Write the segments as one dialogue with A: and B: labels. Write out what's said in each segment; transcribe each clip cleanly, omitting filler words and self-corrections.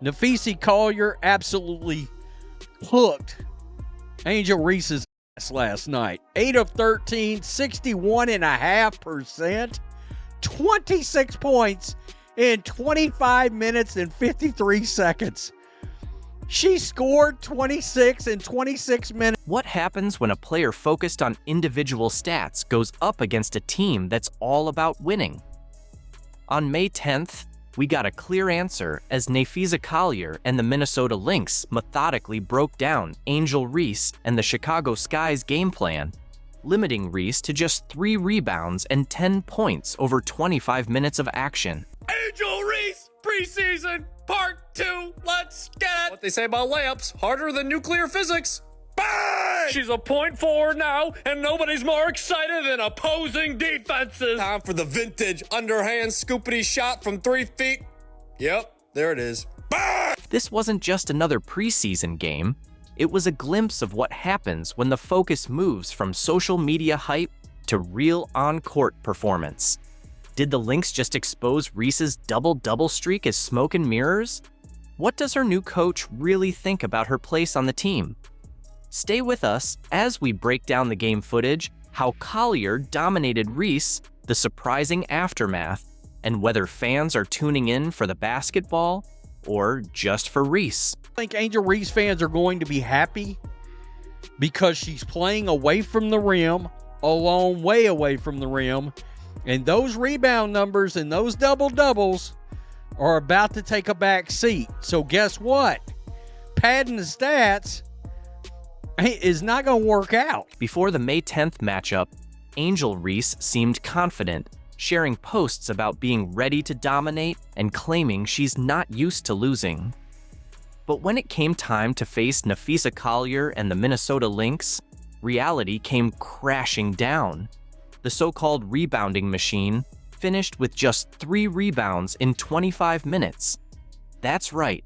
A: Napheesa Collier absolutely hooked Angel Reese's ass last night. 8 of 13, 61.5%, 26 points in 25 minutes and 53 seconds. She scored 26 in 26 minutes.
B: What happens when a player focused on individual stats goes up against a team that's all about winning? On May 10th, we got a clear answer as Napheesa Collier and the Minnesota Lynx methodically broke down Angel Reese and the Chicago Sky's game plan, limiting Reese to just 3 rebounds and 10 points over 25 minutes of action.
C: Angel Reese, preseason, part 2, let's get it! What they say about layups, harder than nuclear physics. Bang! She's a point forward now, and nobody's more excited than opposing defenses. Time for the vintage underhand scoopity shot from 3 feet. Yep, there it is. Bang!
B: This wasn't just another preseason game. It was a glimpse of what happens when the focus moves from social media hype to real on-court performance. Did the Lynx just expose Reese's double-double streak as smoke and mirrors? What does her new coach really think about her place on the team? Stay with us as we break down the game footage, how Collier dominated Reese, the surprising aftermath, and whether fans are tuning in for the basketball or just for Reese.
A: I think Angel Reese fans are going to be happy because she's playing away from the rim, a long way away from the rim, and those rebound numbers and those double-doubles are about to take a back seat. So guess what? Padding the stats is not going to work out.
B: Before the May 10th matchup, Angel Reese seemed confident, sharing posts about being ready to dominate and claiming she's not used to losing. But when it came time to face Napheesa Collier and the Minnesota Lynx, reality came crashing down. The so-called rebounding machine finished with just 3 rebounds in 25 minutes. That's right.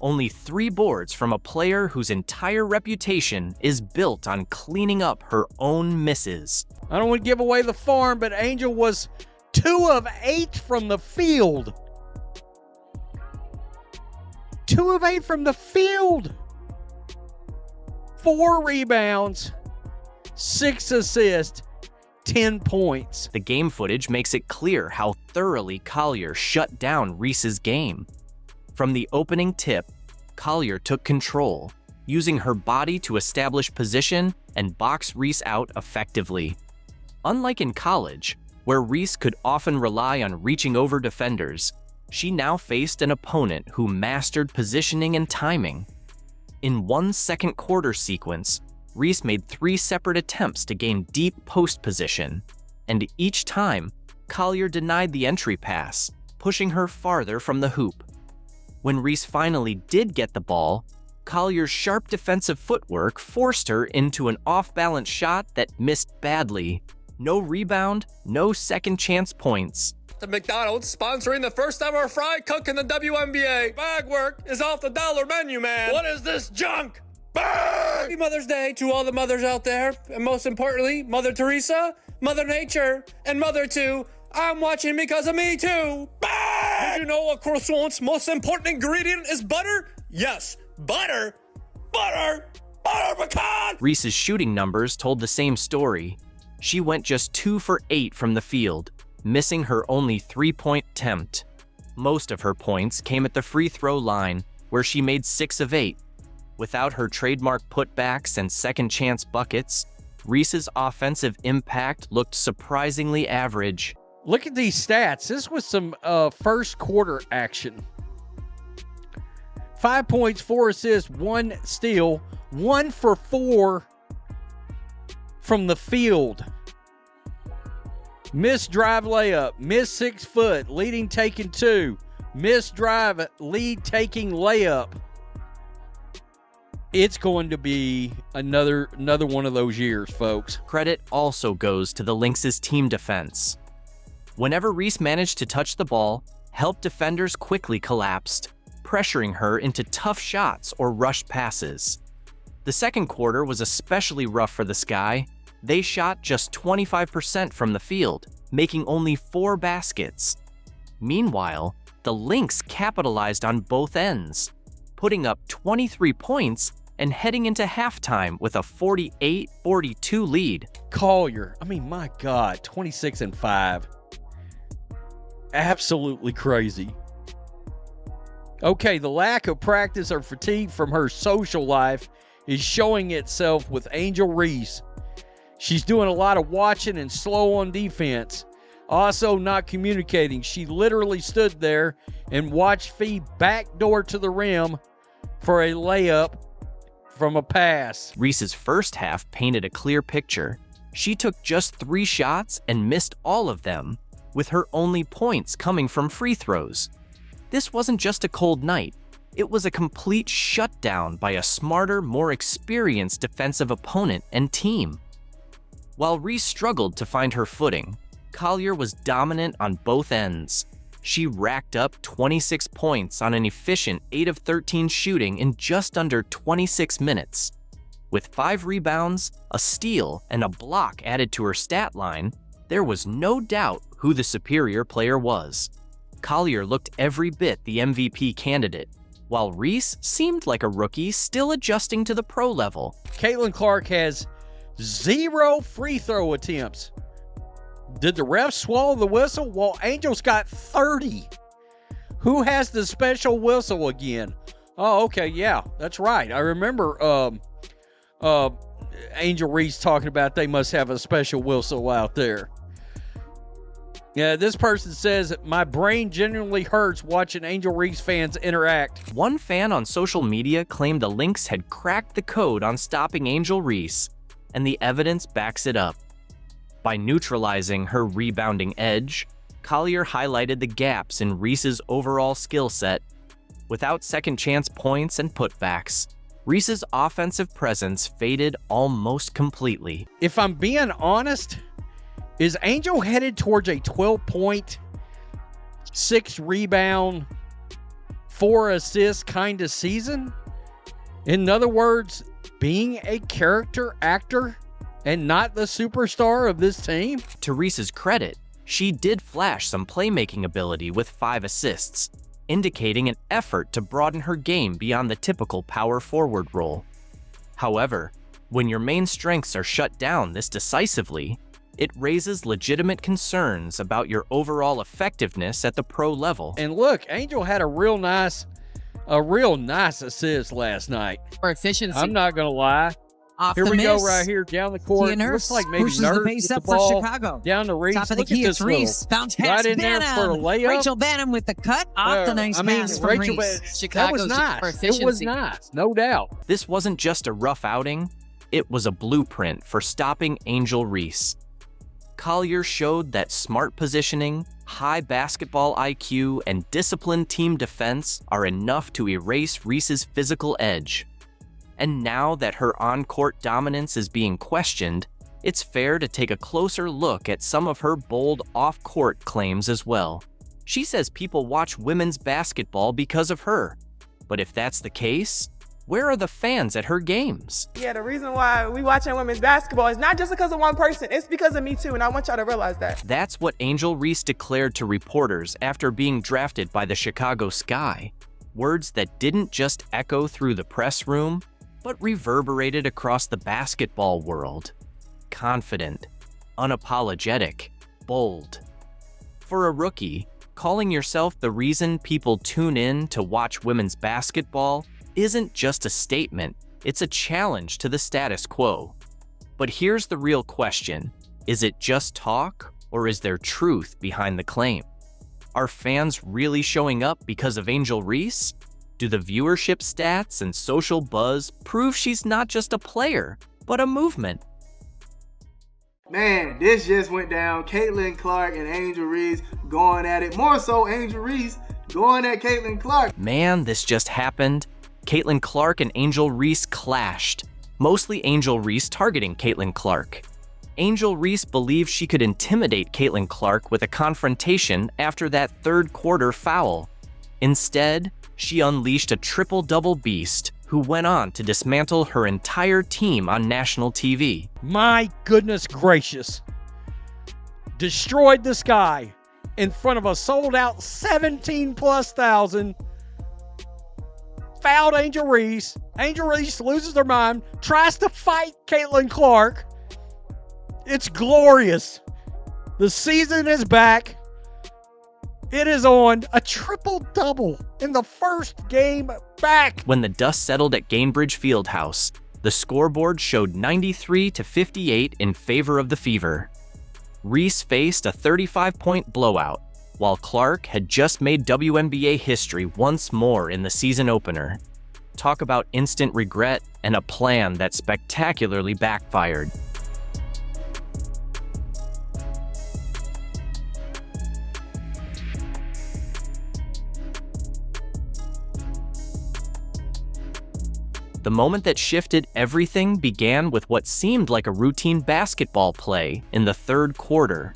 B: Only 3 boards from a player whose entire reputation is built on cleaning up her own misses.
A: I don't want to give away the farm, but Angel was 2 of 8 from the field. 2 of 8 from the field. 4 rebounds, 6 assists, 10 points.
B: The game footage makes it clear how thoroughly Collier shut down Reese's game. From the opening tip, Collier took control, using her body to establish position and box Reese out effectively. Unlike in college, where Reese could often rely on reaching over defenders, she now faced an opponent who mastered positioning and timing. In one second quarter sequence, Reese made 3 separate attempts to gain deep post position, and each time, Collier denied the entry pass, pushing her farther from the hoop. When Reese finally did get the ball, Collier's sharp defensive footwork forced her into an off-balance shot that missed badly. No rebound, no second chance points.
C: The McDonald's sponsoring the first ever fry cook in the WNBA. Bag work is off the dollar menu, man. What is this junk? Bang! Happy Mother's Day to all the mothers out there, and most importantly, Mother Teresa, Mother Nature, and Mother 2. I'm watching because of me too. Bang! Did you know a croissant's most important ingredient is butter? Yes, butter, butter, butter pecan!
B: Reese's shooting numbers told the same story. She went just 2 for 8 from the field, missing her only 3-point attempt. Most of her points came at the free throw line, where she made 6 of 8. Without her trademark putbacks and second chance buckets, Reese's offensive impact looked surprisingly average.
A: Look at these stats. This was some first quarter action. 5 points, 4 assists, 1 steal, 1 for 4 from the field. Missed drive layup, missed 6 foot, leading taking 2. Missed drive, lead taking layup. It's going to be another one of those years, folks.
B: Credit also goes to the Lynx's team defense. Whenever Reese managed to touch the ball, help defenders quickly collapsed, pressuring her into tough shots or rushed passes. The second quarter was especially rough for the Sky. They shot just 25% from the field, making only 4 baskets. Meanwhile, the Lynx capitalized on both ends, putting up 23 points and heading into halftime with a 48-42 lead.
A: Collier, I mean, my God, 26-5. Absolutely crazy. Okay, the lack of practice or fatigue from her social life is showing itself with Angel Reese. She's doing a lot of watching and slow on defense. Also not communicating. She literally stood there and watched Fee backdoor to the rim for a layup from a pass.
B: Reese's first half painted a clear picture. She took just 3 shots and missed all of them, with her only points coming from free throws. This wasn't just a cold night. It was a complete shutdown by a smarter, more experienced defensive opponent and team. While Reese struggled to find her footing, Collier was dominant on both ends. She racked up 26 points on an efficient 8 of 13 shooting in just under 26 minutes. With 5 rebounds, a steal, and a block added to her stat line, there was no doubt who the superior player was. Collier looked every bit the MVP candidate, while Reese seemed like a rookie still adjusting to the pro level.
A: Caitlin Clark has 0 free throw attempts. Did the refs swallow the whistle? Well, Angel's got 30. Who has the special whistle again? Oh, okay, yeah, that's right. I remember Angel Reese talking about they must have a special whistle out there. Yeah, this person says, my brain genuinely hurts watching Angel Reese fans interact.
B: One fan on social media claimed the Lynx had cracked the code on stopping Angel Reese, and the evidence backs it up. By neutralizing her rebounding edge, Collier highlighted the gaps in Reese's overall skill set. Without second-chance points and putbacks, Reese's offensive presence faded almost completely.
A: If I'm being honest, is Angel headed towards a 12-point, 6-rebound, 4-assist kind of season? In other words, being a character actor and not the superstar of this team?
B: To Reese's credit, she did flash some playmaking ability with 5 assists, indicating an effort to broaden her game beyond the typical power forward role. However, when your main strengths are shut down this decisively, it raises legitimate concerns about your overall effectiveness at the pro level.
A: And look, Angel had a real nice assist last night.
D: For efficiency.
A: I'm not going to lie.
D: Off
A: Here
D: the
A: we
D: miss.
A: go right here down the court.
D: Tia Nurse
A: Looks like maybe
D: pushes
A: Nurse
D: the pace
A: with
D: up
A: the ball
D: for Chicago.
A: down to Reese.
D: Top of the
A: Look
D: key,
A: at
D: it's
A: this
D: Reese. Fantastic.
A: right in there for a layup.
D: Rachel Banham with the cut off the nice pass from
A: Rachel
D: Reese.
A: that was nice. It was nice, no doubt.
B: This wasn't just a rough outing, it was a blueprint for stopping Angel Reese. Collier showed that smart positioning, high basketball IQ, and disciplined team defense are enough to erase Reese's physical edge. And now that her on-court dominance is being questioned, it's fair to take a closer look at some of her bold off-court claims as well. She says people watch women's basketball because of her. But if that's the case, where are the fans at her games?
E: Yeah, the reason why we watching women's basketball is not just because of one person, it's because of me too, and I want y'all to realize that.
B: That's what Angel Reese declared to reporters after being drafted by the Chicago Sky. Words that didn't just echo through the press room, but reverberated across the basketball world. Confident, unapologetic, bold. For a rookie, calling yourself the reason people tune in to watch women's basketball isn't just a statement, it's a challenge to the status quo. But here's the real question. Is it just talk, or is there truth behind the claim? Are fans really showing up because of Angel Reese? Do the viewership stats and social buzz prove she's not just a player, but a movement?
F: Man, this just went down. Caitlin Clark and Angel Reese going at it. More so, Angel Reese going at Caitlin Clark.
B: Man, this just happened. Caitlin Clark and Angel Reese clashed. Mostly Angel Reese targeting Caitlin Clark. Angel Reese believed she could intimidate Caitlin Clark with a confrontation after that third quarter foul. Instead, she unleashed a triple-double beast who went on to dismantle her entire team on national TV.
A: My goodness gracious. Destroyed the Sky. in front of a sold-out 17+ thousand. Fouled Angel Reese. Angel Reese loses her mind, tries to fight Caitlin Clark. It's glorious. The season is back. It is on. A triple-double in the first game back.
B: When the dust settled at Gainbridge Fieldhouse, the scoreboard showed 93-58 in favor of the Fever. Reese faced a 35-point blowout, while Clark had just made WNBA history once more in the season opener. Talk about instant regret and a plan that spectacularly backfired. The moment that shifted everything began with what seemed like a routine basketball play in the third quarter.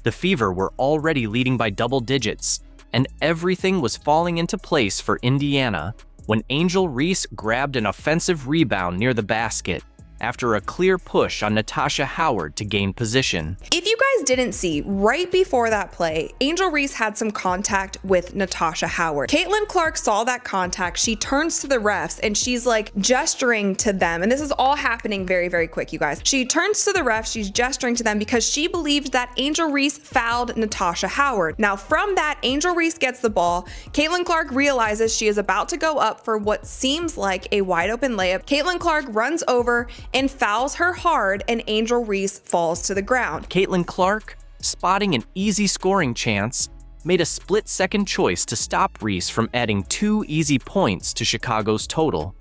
B: The Fever were already leading by double digits, and everything was falling into place for Indiana when Angel Reese grabbed an offensive rebound near the basket after a clear push on Natasha Howard to gain position.
G: If you guys didn't see, right before that play, Angel Reese had some contact with Natasha Howard. Caitlin Clark saw that contact. She turns to the refs and she's like gesturing to them. And this is all happening very, very quick, you guys. She turns to the refs, she's gesturing to them because she believed that Angel Reese fouled Natasha Howard. Now from that, Angel Reese gets the ball. Caitlin Clark realizes she is about to go up for what seems like a wide open layup. Caitlin Clark runs over and fouls her hard, and Angel Reese falls to the ground.
B: Caitlin Clark, spotting an easy scoring chance, made a split-second choice to stop Reese from adding 2 easy points to Chicago's total.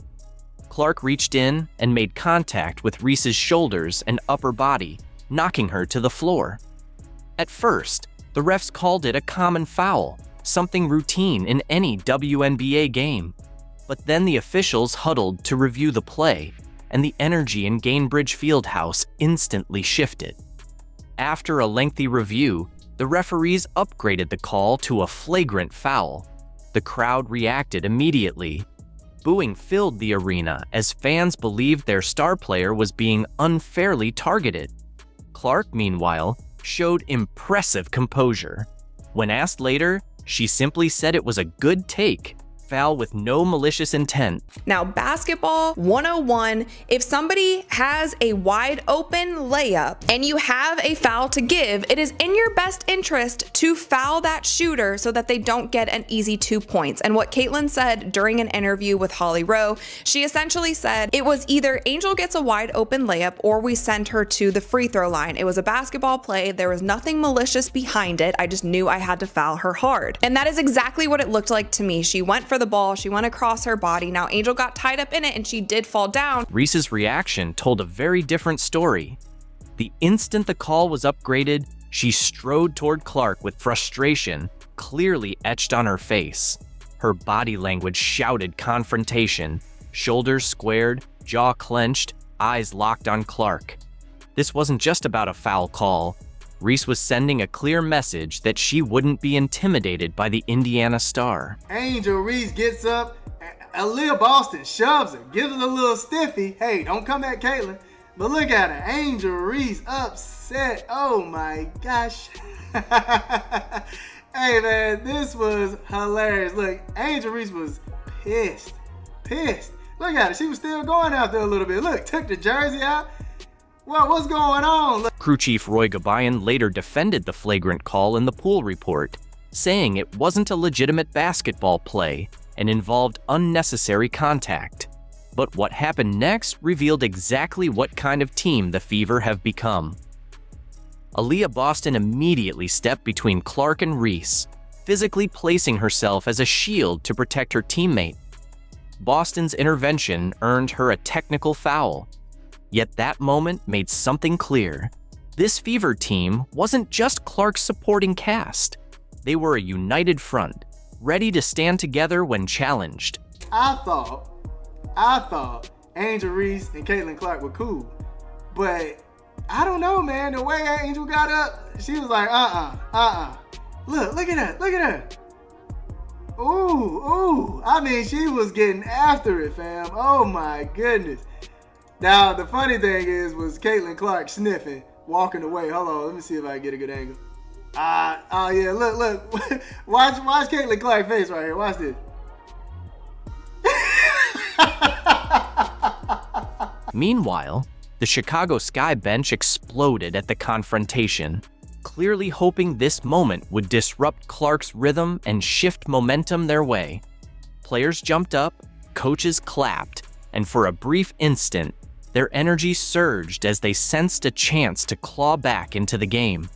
B: Clark reached in and made contact with Reese's shoulders and upper body, knocking her to the floor. At first, the refs called it a common foul, something routine in any WNBA game. But then the officials huddled to review the play, and the energy in Gainbridge Fieldhouse instantly shifted. After a lengthy review, the referees upgraded the call to a flagrant foul. The crowd reacted immediately. Booing filled the arena as fans believed their star player was being unfairly targeted. Clark, meanwhile, showed impressive composure. When asked later, she simply said it was a good take. Foul with no malicious intent.
G: Now, basketball 101, if somebody has a wide open layup and you have a foul to give, it is in your best interest to foul that shooter so that they don't get an easy 2 points. And what Caitlin said during an interview with Holly Rowe, she essentially said it was either Angel gets a wide open layup or we send her to the free throw line. It was a basketball play. There was nothing malicious behind it. I just knew I had to foul her hard. And that is exactly what it looked like to me. She went for the ball, she went across her body. Now Angel got tied up in it and she did fall down.
B: Reese's reaction told a very different story. The instant the call was upgraded, she strode toward Clark with frustration clearly etched on her face. Her body language shouted confrontation, shoulders squared, jaw clenched, eyes locked on Clark. This wasn't just about a foul call. Reese was sending a clear message that she wouldn't be intimidated by the Indiana star.
F: Angel Reese gets up, Aaliyah Boston shoves her, gives her a little stiffy. Hey, don't come at Caitlin. But look at her, Angel Reese upset. Oh my gosh. Hey man, this was hilarious. Look, Angel Reese was pissed. Look at her, she was still going out there a little bit. Look, took the jersey out. Well, what's going on? Look.
B: Crew Chief Roy Gabayan later defended the flagrant call in the pool report, saying it wasn't a legitimate basketball play and involved unnecessary contact. But what happened next revealed exactly what kind of team the Fever have become. Aaliyah Boston immediately stepped between Clark and Reese, physically placing herself as a shield to protect her teammate. Boston's intervention earned her a technical foul. Yet that moment made something clear. This Fever team wasn't just Clark's supporting cast. They were a united front, ready to stand together when challenged.
F: I thought Angel Reese and Caitlin Clark were cool. But I don't know, man. The way Angel got up, she was like, Look at her. Ooh. I mean, she was getting after it, fam. Oh my goodness. Now, the funny thing was Caitlin Clark sniffing, walking away. Hold on, let me see if I can get a good angle. Oh yeah, look. watch Caitlin Clark's face right here. Watch this.
B: Meanwhile, the Chicago Sky bench exploded at the confrontation, clearly hoping this moment would disrupt Clark's rhythm and shift momentum their way. Players jumped up, coaches clapped, and for a brief instant, their energy surged as they sensed a chance to claw back into the game.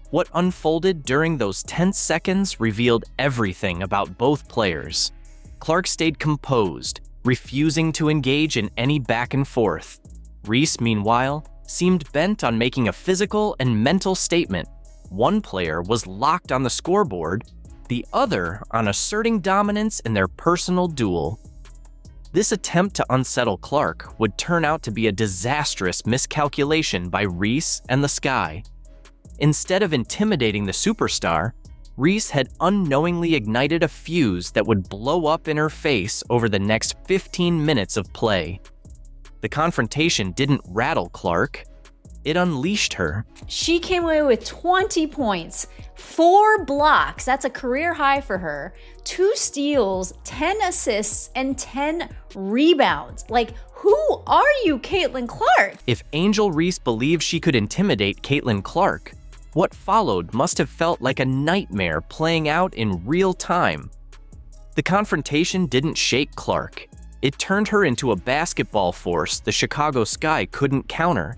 B: What unfolded during those tense seconds revealed everything about both players. Clark stayed composed, refusing to engage in any back and forth. Reese, meanwhile, seemed bent on making a physical and mental statement. One player was locked on the scoreboard, the other on asserting dominance in their personal duel. This attempt to unsettle Clark would turn out to be a disastrous miscalculation by Reese and the Sky. Instead of intimidating the superstar, Reese had unknowingly ignited a fuse that would blow up in her face over the next 15 minutes of play. The confrontation didn't rattle Clark, it unleashed her.
H: She came away with 20 points, 4 blocks, that's a career high for her, 2 steals, 10 assists, and 10 rebounds. Like, who are you, Caitlin Clark?
B: If Angel Reese believed she could intimidate Caitlin Clark, what followed must have felt like a nightmare playing out in real time. The confrontation didn't shake Clark. It turned her into a basketball force the Chicago Sky couldn't counter.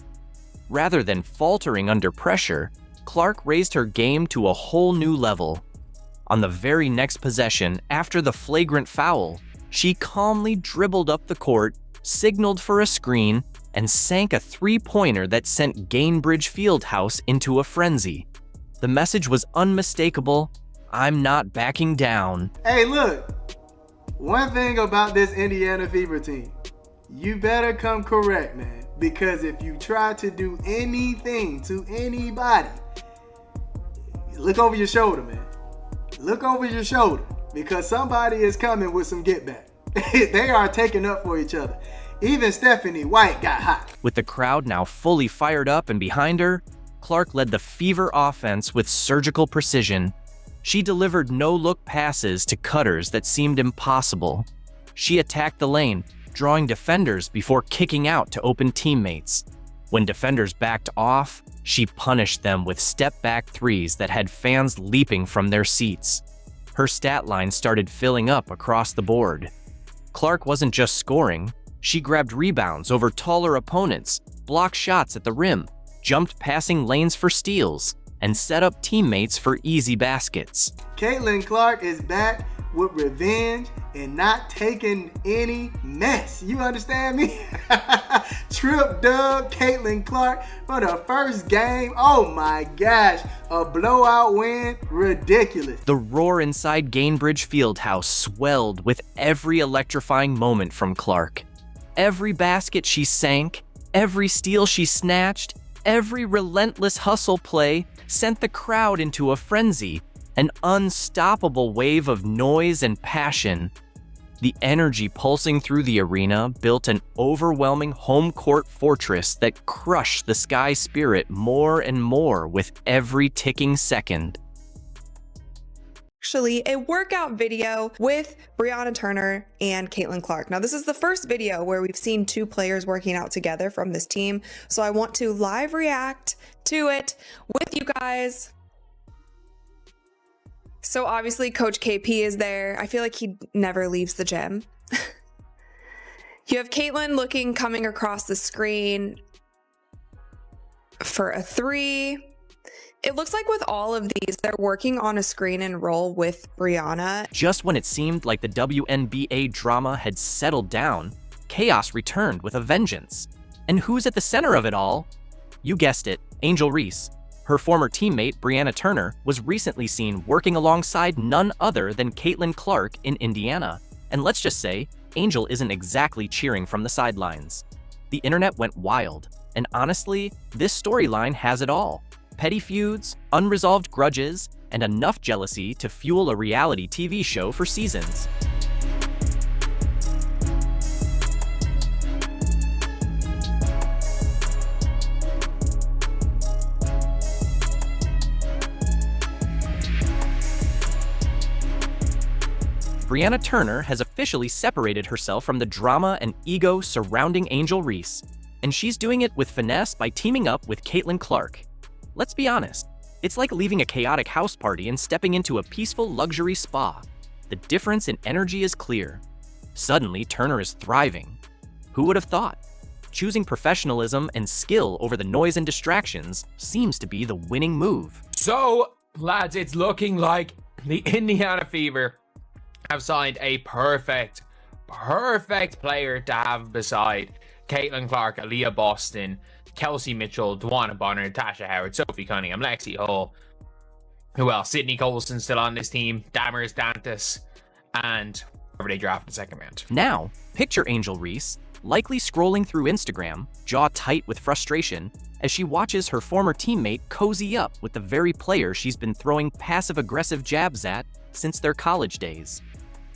B: Rather than faltering under pressure, Clark raised her game to a whole new level. On the very next possession, after the flagrant foul, she calmly dribbled up the court, signaled for a screen, and sank a three-pointer that sent Gainbridge Fieldhouse into a frenzy. The message was unmistakable: I'm not backing down.
F: Hey, look. One thing about this Indiana Fever team, you better come correct, man. Because if you try to do anything to anybody, look over your shoulder, man. Look over your shoulder. Because somebody is coming with some get back. They are taking up for each other. Even Stephanie White got hot.
B: With the crowd now fully fired up and behind her, Clark led the Fever offense with surgical precision. She delivered no-look passes to cutters that seemed impossible. She attacked the lane, drawing defenders before kicking out to open teammates. When defenders backed off, she punished them with step-back threes that had fans leaping from their seats. Her stat line started filling up across the board. Clark wasn't just scoring. She grabbed rebounds over taller opponents, blocked shots at the rim, jumped passing lanes for steals, and set up teammates for easy baskets.
F: Caitlin Clark is back with revenge and not taking any mess. You understand me? Trip dub Caitlin Clark for the first game. Oh my gosh, a blowout win, ridiculous.
B: The roar inside Gainbridge Fieldhouse swelled with every electrifying moment from Clark. Every basket she sank, every steal she snatched, every relentless hustle play sent the crowd into a frenzy, an unstoppable wave of noise and passion. The energy pulsing through the arena built an overwhelming home court fortress that crushed the Sky spirit more and more with every ticking second.
G: Actually, a workout video with Brianna Turner and Caitlin Clark. Now, this is the first video where we've seen 2 players working out together from this team, so I want to live react to it with you guys. So obviously, Coach KP is there. I feel like he never leaves the gym. You have Caitlin coming across the screen for a 3. It looks like with all of these, they're working on a screen and roll with Brianna.
B: Just when it seemed like the WNBA drama had settled down, chaos returned with a vengeance. And who's at the center of it all? You guessed it, Angel Reese. Her former teammate, Brianna Turner, was recently seen working alongside none other than Caitlin Clark in Indiana. And let's just say, Angel isn't exactly cheering from the sidelines. The internet went wild, and honestly, this storyline has it all. Petty feuds, unresolved grudges, and enough jealousy to fuel a reality TV show for seasons. Brianna Turner has officially separated herself from the drama and ego surrounding Angel Reese, and she's doing it with finesse by teaming up with Caitlin Clark. Let's be honest, it's like leaving a chaotic house party and stepping into a peaceful luxury spa. The difference in energy is clear. Suddenly, Turner is thriving. Who would have thought? Choosing professionalism and skill over the noise and distractions seems to be the winning move.
I: So, lads, it's looking like the Indiana Fever have signed a perfect player to have beside Caitlin Clark, Aaliyah Boston, Kelsey Mitchell, Dwana Bonner, Tasha Howard, Sophie Cunningham, Lexi Hall. Who else? Sydney Colson still on this team, Damaris Dantas, and whoever they draft in the second round.
B: Now, picture Angel Reese likely scrolling through Instagram, jaw tight with frustration, as she watches her former teammate cozy up with the very player she's been throwing passive-aggressive jabs at since their college days.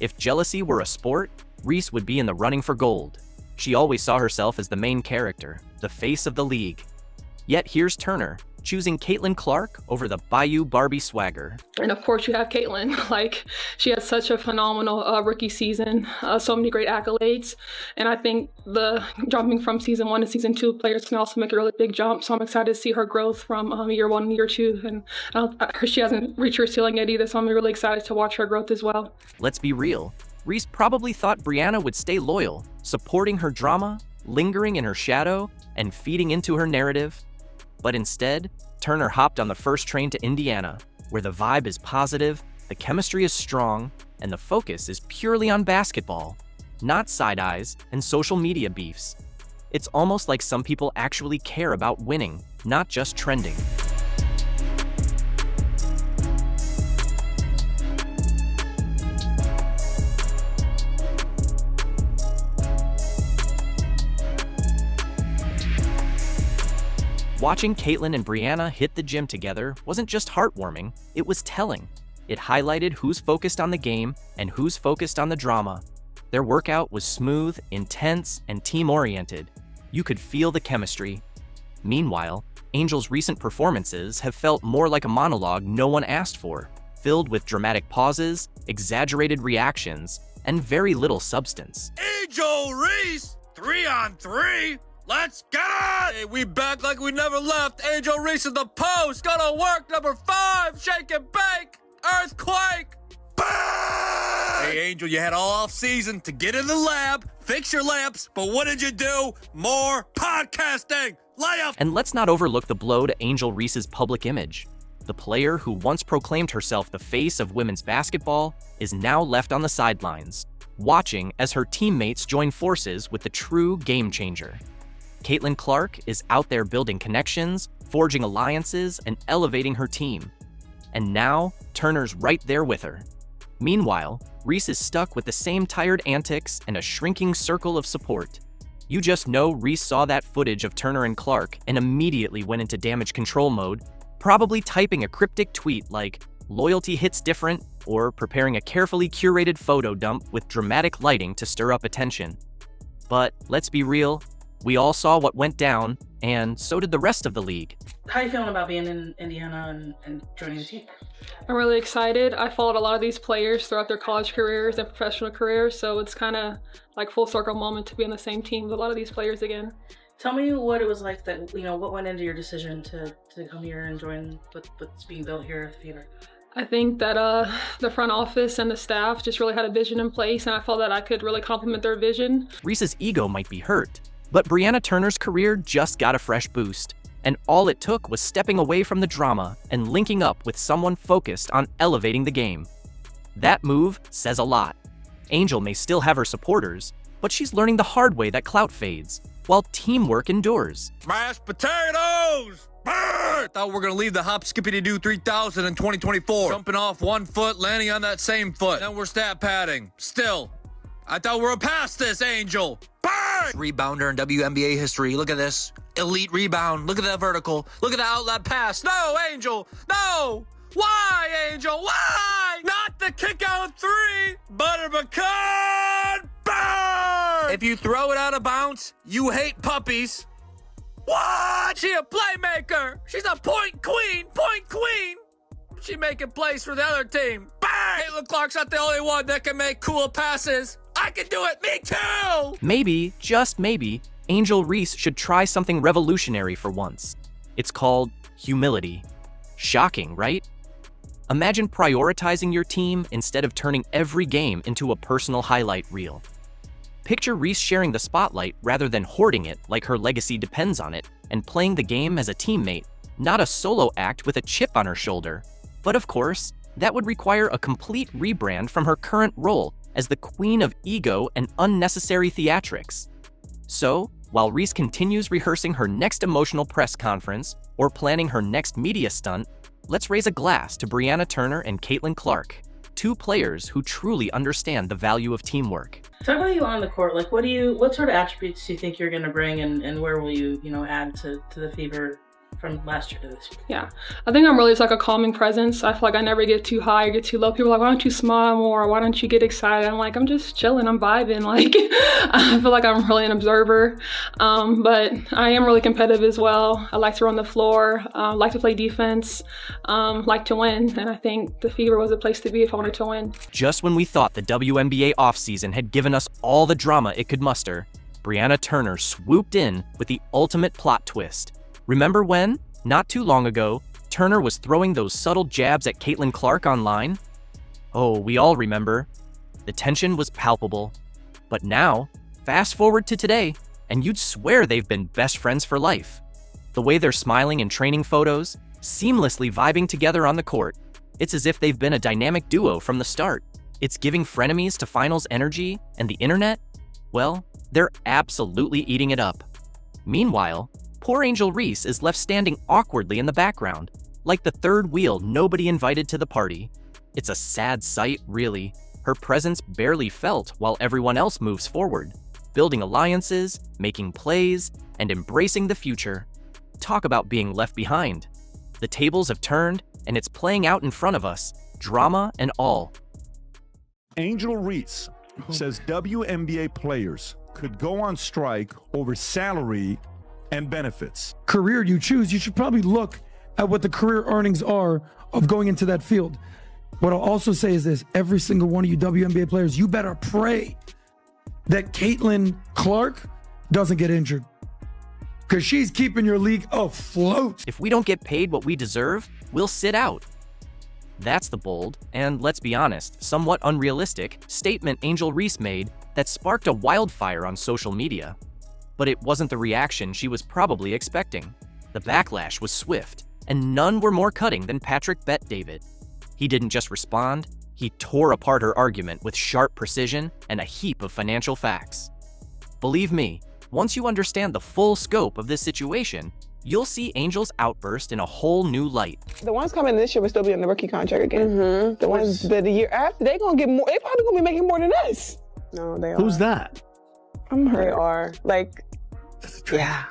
B: If jealousy were a sport, Reese would be in the running for gold. She always saw herself as the main character, the face of the league. Yet here's Turner, choosing Caitlin Clark over the Bayou Barbie swagger.
J: And of course you have Caitlin. Like, she had such a phenomenal rookie season, so many great accolades. And I think the jumping from season 1 to season 2, players can also make a really big jump. So I'm excited to see her growth from year 1 and year 2. And she hasn't reached her ceiling yet either, so I'm really excited to watch her growth as well.
B: Let's be real. Reese probably thought Brianna would stay loyal, supporting her drama, lingering in her shadow, and feeding into her narrative. But instead, Turner hopped on the first train to Indiana, where the vibe is positive, the chemistry is strong, and the focus is purely on basketball, not side eyes and social media beefs. It's almost like some people actually care about winning, not just trending. Watching Caitlin and Brianna hit the gym together wasn't just heartwarming, it was telling. It highlighted who's focused on the game and who's focused on the drama. Their workout was smooth, intense, and team-oriented. You could feel the chemistry. Meanwhile, Angel's recent performances have felt more like a monologue no one asked for, filled with dramatic pauses, exaggerated reactions, and very little substance.
C: Angel Reese, 3-on-3. Let's get it! Hey, we back like we never left. Angel Reese in the post. Gonna work number 5. Shake and bake. Earthquake. Bang! Hey, Angel, you had all off season to get in the lab, fix your lamps, but what did you do? More podcasting. Layup.
B: And let's not overlook the blow to Angel Reese's public image. The player who once proclaimed herself the face of women's basketball is now left on the sidelines, watching as her teammates join forces with the true game changer. Caitlin Clark is out there building connections, forging alliances, and elevating her team. And now, Turner's right there with her. Meanwhile, Reese is stuck with the same tired antics and a shrinking circle of support. You just know Reese saw that footage of Turner and Clark and immediately went into damage control mode, probably typing a cryptic tweet like, "Loyalty hits different," or preparing a carefully curated photo dump with dramatic lighting to stir up attention. But let's be real, we all saw what went down, and so did the rest of the league.
K: How are you feeling about being in Indiana and joining the team?
J: I'm really excited. I followed a lot of these players throughout their college careers and professional careers, so it's kind of like full circle moment to be on the same team with a lot of these players again.
K: Tell me what it was like that, what went into your decision to come here and join what's being built here at the Fever?
J: I think that the front office and the staff just really had a vision in place, and I felt that I could really complement their vision.
B: Reese's ego might be hurt, but Brianna Turner's career just got a fresh boost, and all it took was stepping away from the drama and linking up with someone focused on elevating the game. That move says a lot. Angel may still have her supporters, but she's learning the hard way that clout fades, while teamwork endures.
C: Mashed potatoes! Brr! Thought we were gonna leave the hop skippity doo 3000 in 2024. Jumping off 1 foot, landing on that same foot. Then we're stat padding. Still, I thought we were past this, Angel. Bang! Rebounder in WNBA history. Look at this. Elite rebound. Look at that vertical. Look at the outlet pass. No, Angel. No. Why, Angel? Why? Not the kick out 3. Butter pecan. Bang! If you throw it out of bounds, you hate puppies. What? She a playmaker. She's a point queen. Point queen. She making plays for the other team. Bang! Caitlin Clark's not the only one that can make cool passes. I can do it. Me too.
B: Maybe, just maybe, Angel Reese should try something revolutionary for once. It's called humility. Shocking, right? Imagine prioritizing your team instead of turning every game into a personal highlight reel. Picture Reese sharing the spotlight rather than hoarding it like her legacy depends on it, and playing the game as a teammate, not a solo act with a chip on her shoulder. But of course, that would require a complete rebrand from her current role as the queen of ego and unnecessary theatrics. So, while Reese continues rehearsing her next emotional press conference or planning her next media stunt, let's raise a glass to Brianna Turner and Caitlin Clark, two players who truly understand the value of teamwork.
K: Talk about you on the court. Like, what sort of attributes do you think you're going to bring, and where will you, add to the Fever from last year to this year?
J: Yeah, I think I'm really just like a calming presence. I feel like I never get too high or get too low. People are like, why don't you smile more? Why don't you get excited? I'm like, I'm just chilling. I'm vibing. Like, I feel like I'm really an observer. But I am really competitive as well. I like to run the floor, like to play defense, like to win. And I think the Fever was a place to be if I wanted to win.
B: Just when we thought the WNBA offseason had given us all the drama it could muster, Brianna Turner swooped in with the ultimate plot twist. Remember when, not too long ago, Turner was throwing those subtle jabs at Caitlin Clark online? Oh, we all remember. The tension was palpable. But now, fast forward to today, and you'd swear they've been best friends for life. The way they're smiling in training photos, seamlessly vibing together on the court, it's as if they've been a dynamic duo from the start. It's giving frenemies to finals energy, and the internet? Well, they're absolutely eating it up. Meanwhile, poor Angel Reese is left standing awkwardly in the background, like the third wheel nobody invited to the party. It's a sad sight, really. Her presence barely felt while everyone else moves forward, building alliances, making plays, and embracing the future. Talk about being left behind. The tables have turned, and it's playing out in front of us, drama and all.
L: Angel Reese says WNBA players could go on strike over salary and benefits.
M: Career you choose, you should probably look at what the career earnings are of going into that field. What I'll also say is this: every single one of you WNBA players, you better pray that Caitlin Clark doesn't get injured, because she's keeping your league afloat.
B: If we don't get paid what we deserve, we'll sit out. That's the bold, and let's be honest, somewhat unrealistic statement Angel Reese made that sparked a wildfire on social media. But it wasn't the reaction she was probably expecting. The backlash was swift, and none were more cutting than Patrick Bet-David. He didn't just respond, he tore apart her argument with sharp precision and a heap of financial facts. Believe me, once you understand the full scope of this situation, you'll see Angel's outburst in a whole new light.
E: The ones coming this year will still be on the rookie contract again. The ones the year after, they're gonna get more. They probably gonna be making more than us. No, they are.
N: Who's that?
E: I'm hurt. They are. Like, yeah.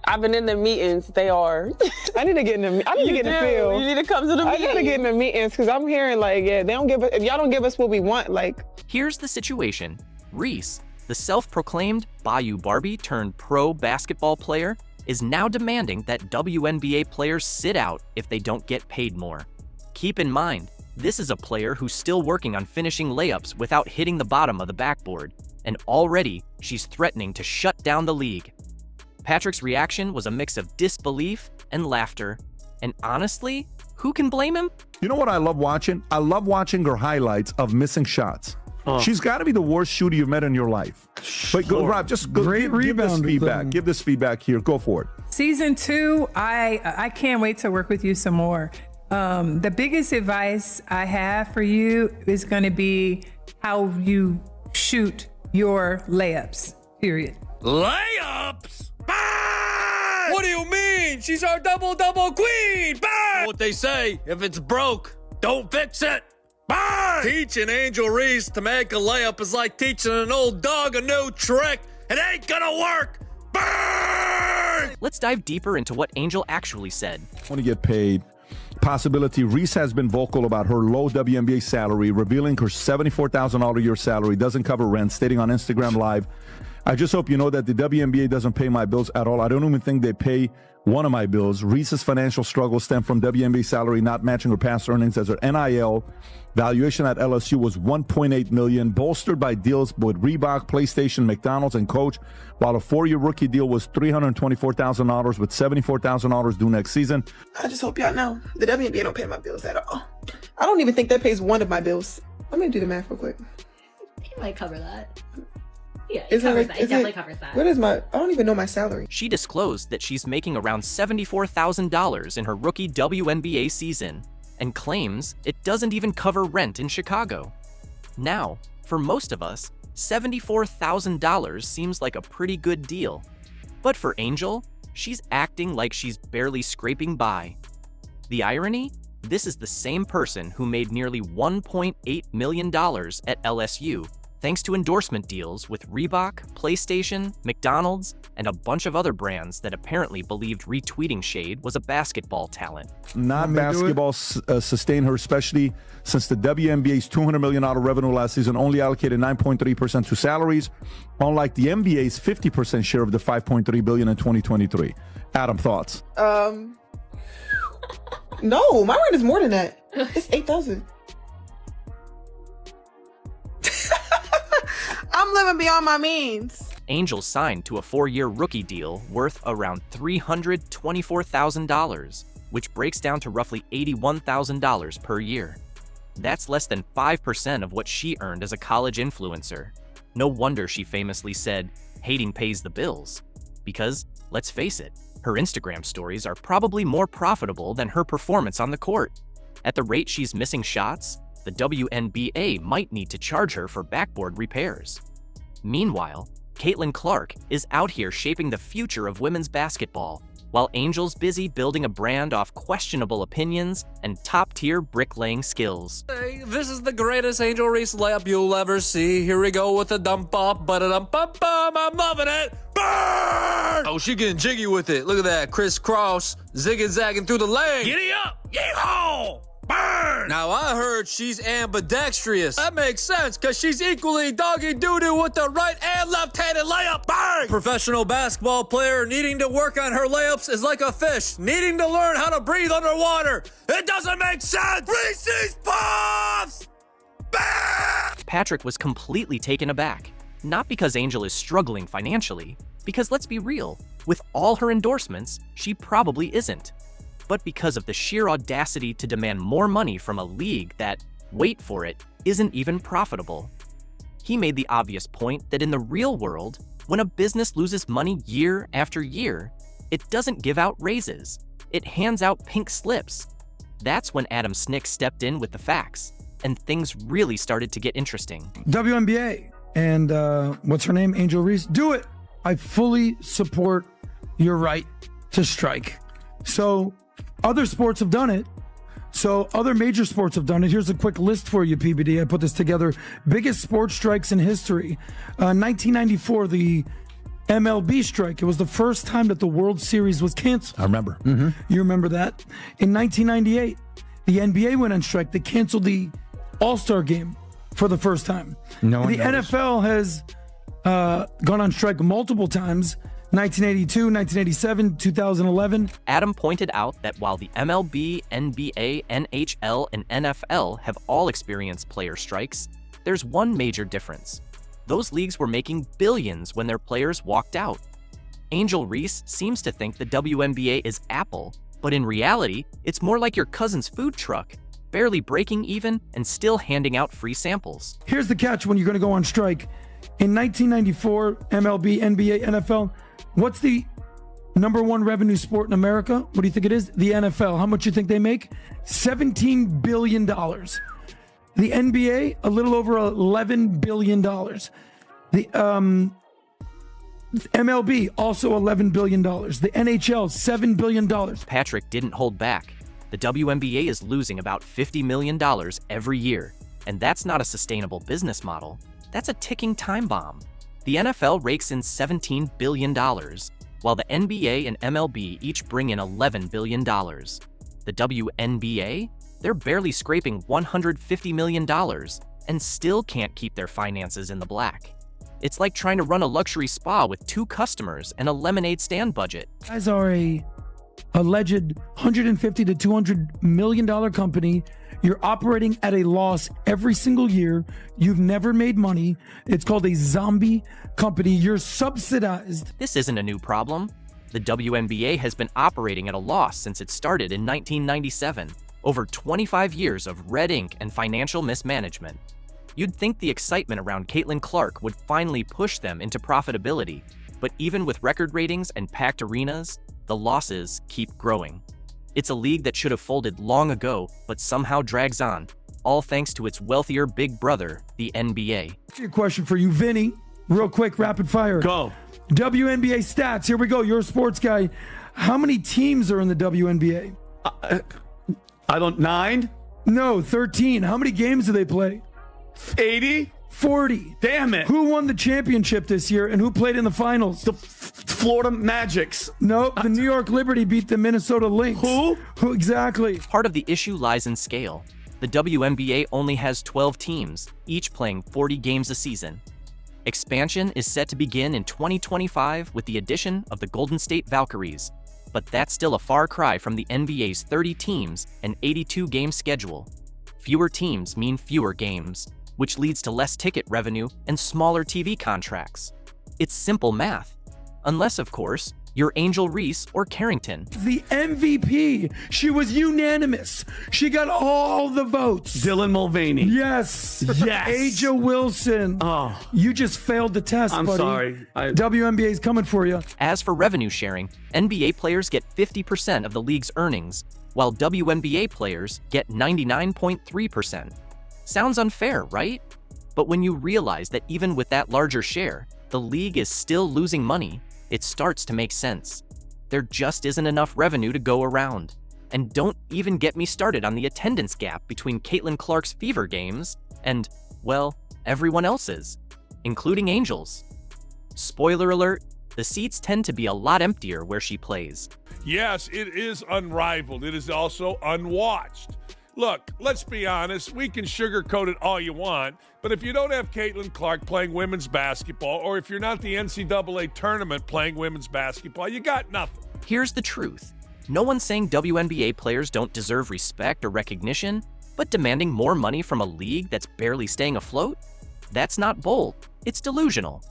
E: I've been in the meetings. They are. I need to get in the. I need to get in the field. You need to come to the meetings. I gotta get in the meetings because I'm hearing like, yeah, they don't give us. If y'all don't give us what we want, like.
B: Here's the situation: Reese, the self-proclaimed Bayou Barbie turned pro basketball player, is now demanding that WNBA players sit out if they don't get paid more. Keep in mind, this is a player who's still working on finishing layups without hitting the bottom of the backboard, and already she's threatening to shut down the league. Patrick's reaction was a mix of disbelief and laughter, and honestly, who can blame him?
L: You know what I love watching? I love watching her highlights of missing shots. She's got to be the worst shooter you've met in your life. But go, Rob, just go, give this feedback. Give this feedback here. Go for it.
O: Season 2, I can't wait to work with you some more. The biggest advice I have for you is going to be how you shoot your layups, period.
C: Layups? Bang! What do you mean? She's our double-double queen! Bang! What they say, if it's broke, don't fix it. Bang! Teaching Angel Reese to make a layup is like teaching an old dog a new trick. It ain't gonna work. Bang!
B: Let's dive deeper into what Angel actually said.
L: Want to get paid. Possibility. Reese has been vocal about her low WNBA salary, revealing her $74,000 a year salary doesn't cover rent, stating on Instagram Live, I just hope you know that the WNBA doesn't pay my bills at all. I don't even think they pay one of my bills. Reese's financial struggles stem from WNBA salary not matching her past earnings, as her NIL valuation at LSU was $1.8 million, bolstered by deals with Reebok, PlayStation, McDonald's, and Coach, while a 4-year rookie deal was $324,000 with $74,000 due next season.
E: I just hope y'all know the WNBA don't pay my bills at all. I don't even think that pays one of my bills. I'm gonna do the math real quick.
H: It might cover that. Yeah,
E: It
H: definitely covers that.
E: What is I don't even know my salary.
B: She disclosed that she's making around $74,000 in her rookie WNBA season and claims it doesn't even cover rent in Chicago. Now, for most of us, $74,000 seems like a pretty good deal. But for Angel, she's acting like she's barely scraping by. The irony? This is the same person who made nearly $1.8 million at LSU thanks to endorsement deals with Reebok, PlayStation, McDonald's, and a bunch of other brands that apparently believed retweeting Shade was a basketball talent.
L: Not basketball sustained her, especially since the WNBA's $200 million revenue last season only allocated 9.3% to salaries, unlike the NBA's 50% share of the $5.3 billion in 2023. Adam, thoughts?
E: No, my rent is more than that. It's $8,000. I'm living beyond my means.
B: Angel signed to a 4-year rookie deal worth around $324,000, which breaks down to roughly $81,000 per year. That's less than 5% of what she earned as a college influencer. No wonder she famously said, "Hating pays the bills." Because, let's face it, her Instagram stories are probably more profitable than her performance on the court. At the rate she's missing shots, the WNBA might need to charge her for backboard repairs. Meanwhile, Caitlin Clark is out here shaping the future of women's basketball, while Angel's busy building a brand off questionable opinions and top-tier bricklaying skills.
C: Hey, this is the greatest Angel Reese layup you'll ever see. Here we go with the dump off, ba-da-dum-bum-bum. I'm loving it. Burn! Oh, she getting jiggy with it. Look at that, crisscross, zigging-zagging through the lane. Giddy up, yeehaw! Burn! Now I heard she's ambidextrous. That makes sense, cause she's equally doggy doo-doo with the right and left-handed layup. Bang! Professional basketball player needing to work on her layups is like a fish needing to learn how to breathe underwater. It doesn't make sense. Reese's Puffs! Bang!
B: Patrick was completely taken aback. Not because Angel is struggling financially, because let's be real, with all her endorsements, she probably isn't. But because of the sheer audacity to demand more money from a league that, wait for it, isn't even profitable. He made the obvious point that in the real world, when a business loses money year after year, it doesn't give out raises. It hands out pink slips. That's when Adam Snick stepped in with the facts, and things really started to get interesting.
M: WNBA and what's her name? Angel Reese. Do it. I fully support your right to strike. So other sports have done it. So other major sports have done it. Here's a quick list for you, PBD. I put this together. Biggest sports strikes in history. 1994, the MLB strike. It was the first time that the World Series was canceled.
L: I remember.
M: You remember that? In 1998, the NBA went on strike. They canceled the All-Star game for the first time. The NFL has gone on strike multiple times. 1982, 1987, 2011.
B: Adam pointed out that while the MLB, NBA, NHL, and NFL have all experienced player strikes, there's one major difference. Those leagues were making billions when their players walked out. Angel Reese seems to think the WNBA is Apple, but in reality, it's more like your cousin's food truck, barely breaking even and still handing out free samples.
M: Here's the catch when you're going to go on strike. In 1994, MLB, NBA, NFL, what's the number one revenue sport in America? What do you think it is? The NFL. How much do you think they make? $17 billion. The NBA, a little over $11 billion. The MLB, also $11 billion. The NHL, $7 billion.
B: Patrick didn't hold back. The WNBA is losing about $50 million every year, and that's not a sustainable business model. That's a ticking time bomb. The NFL rakes in $17 billion, while the NBA and MLB each bring in $11 billion. The WNBA? They're barely scraping $150 million and still can't keep their finances in the black. It's like trying to run a luxury spa with 2 customers and a lemonade stand budget.
M: You guys are a alleged $150 to $200 million company. You're operating at a loss every single year. You've never made money. It's called a zombie company. You're subsidized.
B: This isn't a new problem. The WNBA has been operating at a loss since it started in 1997. Over 25 years of red ink and financial mismanagement. You'd think the excitement around Caitlin Clark would finally push them into profitability, but even with record ratings and packed arenas, the losses keep growing. It's a league that should have folded long ago, but somehow drags on, all thanks to its wealthier big brother, the NBA.
M: A question for you, Vinny. Real quick, rapid fire.
N: Go.
M: WNBA stats. Here we go. You're a sports guy. How many teams are in the WNBA?
N: I don't, 9?
M: No, 13. How many games do they play?
N: 80?
M: 40.
N: Damn it.
M: Who won the championship this year and who played in the finals?
N: The Florida Magics.
M: No, the New York Liberty beat the Minnesota Lynx.
N: Who?
M: Who exactly?
B: Part of the issue lies in scale. The WNBA only has 12 teams, each playing 40 games a season. Expansion is set to begin in 2025 with the addition of the Golden State Valkyries, but that's still a far cry from the NBA's 30 teams and 82-game schedule. Fewer teams mean fewer games, which leads to less ticket revenue and smaller TV contracts. It's simple math. Unless, of course, you're Angel Reese or Carrington.
M: The MVP. She was unanimous. She got all the votes.
N: Dylan Mulvaney.
M: Yes.
N: Yes.
M: Aja Wilson.
N: Oh.
M: You just failed the test,
N: I'm
M: buddy.
N: sorry.
M: WNBA is coming for you.
B: As for revenue sharing, NBA players get 50% of the league's earnings, while WNBA players get 99.3%. Sounds unfair, right? But when you realize that even with that larger share, the league is still losing money, it starts to make sense. There just isn't enough revenue to go around. And don't even get me started on the attendance gap between Caitlin Clark's Fever games and, well, everyone else's, including Angel's. Spoiler alert, the seats tend to be a lot emptier where she plays.
P: Yes, it is unrivaled. It is also unwatched. Look, let's be honest, we can sugarcoat it all you want, but if you don't have Caitlin Clark playing women's basketball, or if you're not the NCAA tournament playing women's basketball, you got nothing.
B: Here's the truth. No one's saying WNBA players don't deserve respect or recognition, but demanding more money from a league that's barely staying afloat? That's not bold, it's delusional.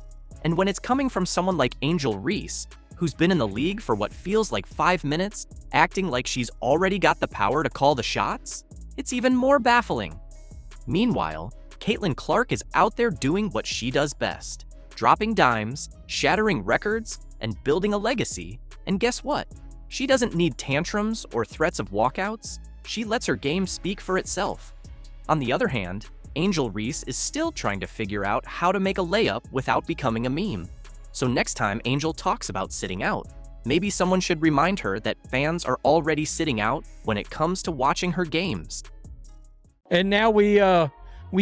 B: And when it's coming from someone like Angel Reese, who's been in the league for what feels like 5 minutes, acting like she's already got the power to call the shots, it's even more baffling. Meanwhile, Caitlin Clark is out there doing what she does best, dropping dimes, shattering records, and building a legacy. And guess what? She doesn't need tantrums or threats of walkouts. She lets her game speak for itself. On the other hand, Angel Reese is still trying to figure out how to make a layup without becoming a meme. So next time Angel talks about sitting out, maybe someone should remind her that fans are already sitting out when it comes to watching her games.
A: And now we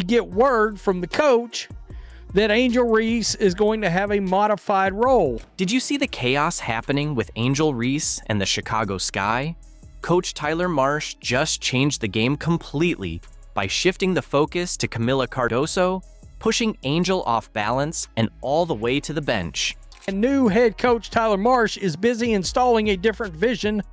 A: get word from the coach that Angel Reese is going to have a modified role.
B: Did you see the chaos happening with Angel Reese and the Chicago Sky? Coach Tyler Marsh just changed the game completely by shifting the focus to Camila Cardoso, pushing Angel off balance and all the way to the bench.
A: And new head coach Tyler Marsh is busy installing a different vision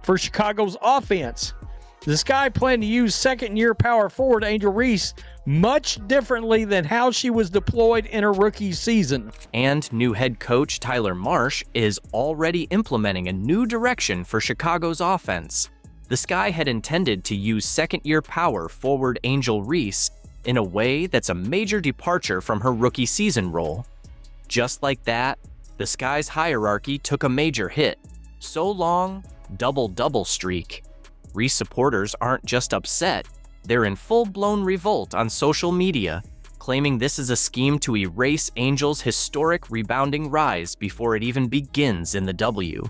A: for Chicago's offense. The Sky plan to use second-year power forward Angel Reese much differently than how she was deployed in her rookie season.
B: And new head coach Tyler Marsh is already implementing a new direction for Chicago's offense. The Sky had intended to use second-year power forward Angel Reese in a way that's a major departure from her rookie season role. Just like that, the Sky's hierarchy took a major hit. So long, double-double streak. Reese supporters aren't just upset, they're in full-blown revolt on social media, claiming this is a scheme to erase Angel's historic rebounding rise before it even begins in the W.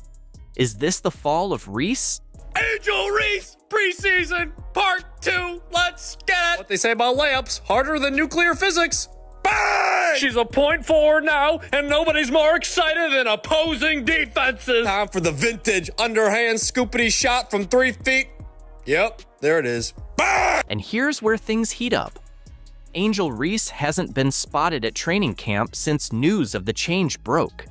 B: Is this the fall of Reese?
C: Angel Reese preseason part 2. Let's get it. What they say about layups, harder than nuclear physics. Bang! She's a point forward now, and nobody's more excited than opposing defenses. Time for the vintage underhand scoopity shot from 3 feet. Yep, there it is. Bang!
B: And here's where things heat up. Angel Reese hasn't been spotted at training camp since news of the change broke.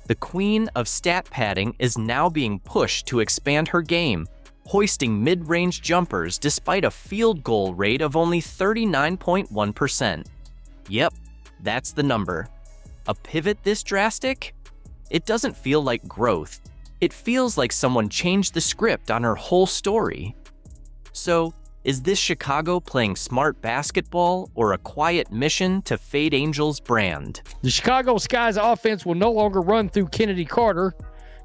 B: The queen of stat padding is now being pushed to expand her game, hoisting mid-range jumpers despite a field goal rate of only 39.1%. Yep, that's the number. A pivot this drastic? It doesn't feel like growth. It feels like someone changed the script on her whole story. So, is this Chicago playing smart basketball or a quiet mission to fade Angel's brand?
A: The Chicago Sky's offense will no longer run through Kennedy Carter.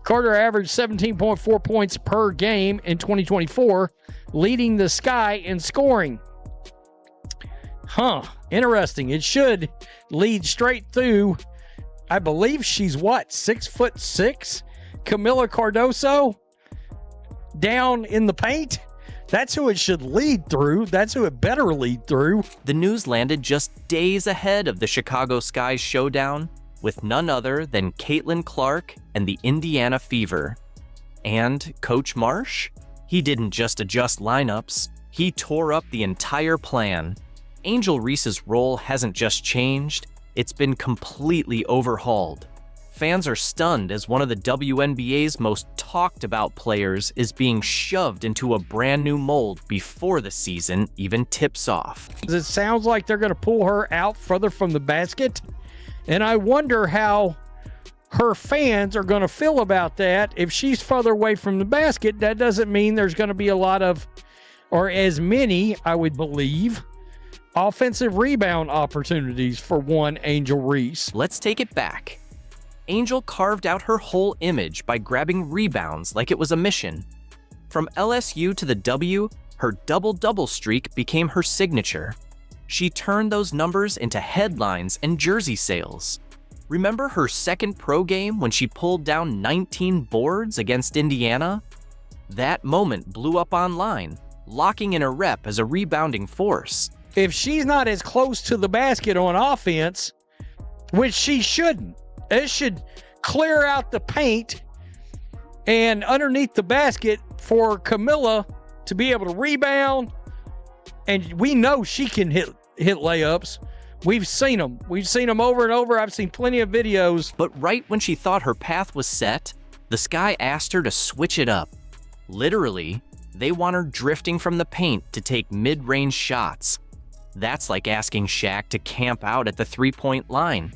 A: Carter averaged 17.4 points per game in 2024, leading the Sky in scoring. Interesting. It should lead straight through, I believe she's 6'6"? Camila Cardoso down in the paint. That's who it should lead through. That's who it better lead through.
B: The news landed just days ahead of the Chicago Sky's showdown with none other than Caitlin Clark and the Indiana Fever. And Coach Marsh? He didn't just adjust lineups, he tore up the entire plan. Angel Reese's role hasn't just changed, it's been completely overhauled. Fans are stunned as one of the WNBA's most talked about players is being shoved into a brand new mold before the season even tips off.
A: It sounds like they're going to pull her out further from the basket, and I wonder how her fans are going to feel about that. If she's further away from the basket, that doesn't mean there's going to be a lot of, or as many, I would believe, offensive rebound opportunities for one Angel Reese.
B: Let's take it back. Angel carved out her whole image by grabbing rebounds like it was a mission. From LSU to the W, her double-double streak became her signature. She turned those numbers into headlines and jersey sales. Remember her second pro game when she pulled down 19 boards against Indiana? That moment blew up online, locking in a rep as a rebounding force.
A: If she's not as close to the basket on offense, which she shouldn't, it should clear out the paint and underneath the basket for Camila to be able to rebound. And we know she can hit layups. We've seen them. We've seen them over and over. I've seen plenty of videos.
B: But right when she thought her path was set, the Sky asked her to switch it up. Literally, they want her drifting from the paint to take mid-range shots. That's like asking Shaq to camp out at the three-point line.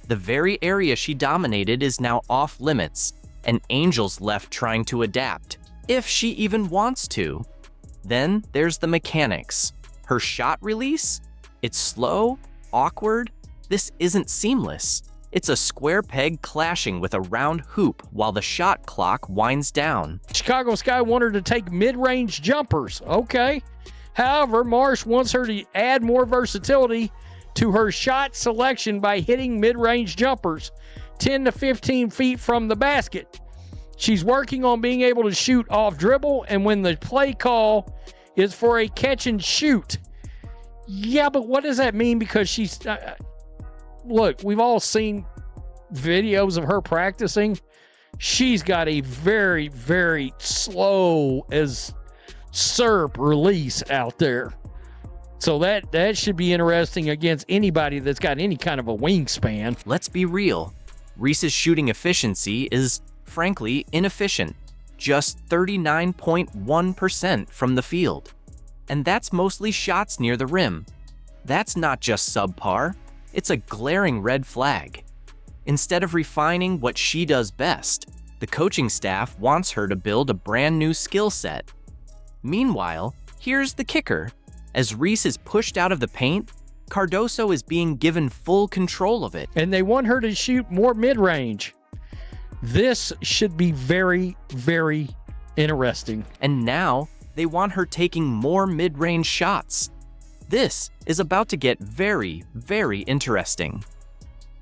B: The very area she dominated is now off limits, and Angel's left trying to adapt, if she even wants to. Then there's the mechanics. Her shot release? It's slow, awkward. This isn't seamless. It's a square peg clashing with a round hoop while the shot clock winds down.
A: Chicago Sky want her to take mid-range jumpers. Okay. However, Marsh wants her to add more versatility to her shot selection by hitting mid-range jumpers 10 to 15 feet from the basket. She's working on being able to shoot off dribble and when the play call is for a catch and shoot. Yeah, but what does that mean? Because she's... look, we've all seen videos of her practicing. She's got a very, very slow as SERP release out there. So that should be interesting against anybody that's got any kind of a wingspan.
B: Let's be real. Reese's shooting efficiency is, frankly, inefficient. Just 39.1% from the field. And that's mostly shots near the rim. That's not just subpar. It's a glaring red flag. Instead of refining what she does best, the coaching staff wants her to build a brand new skill set. Meanwhile, here's the kicker. As Reese is pushed out of the paint, Cardoso is being given full control of it.
A: And they want her to shoot more mid-range. This should be very, very interesting.
B: And now, they want her taking more mid-range shots. This is about to get very, very interesting.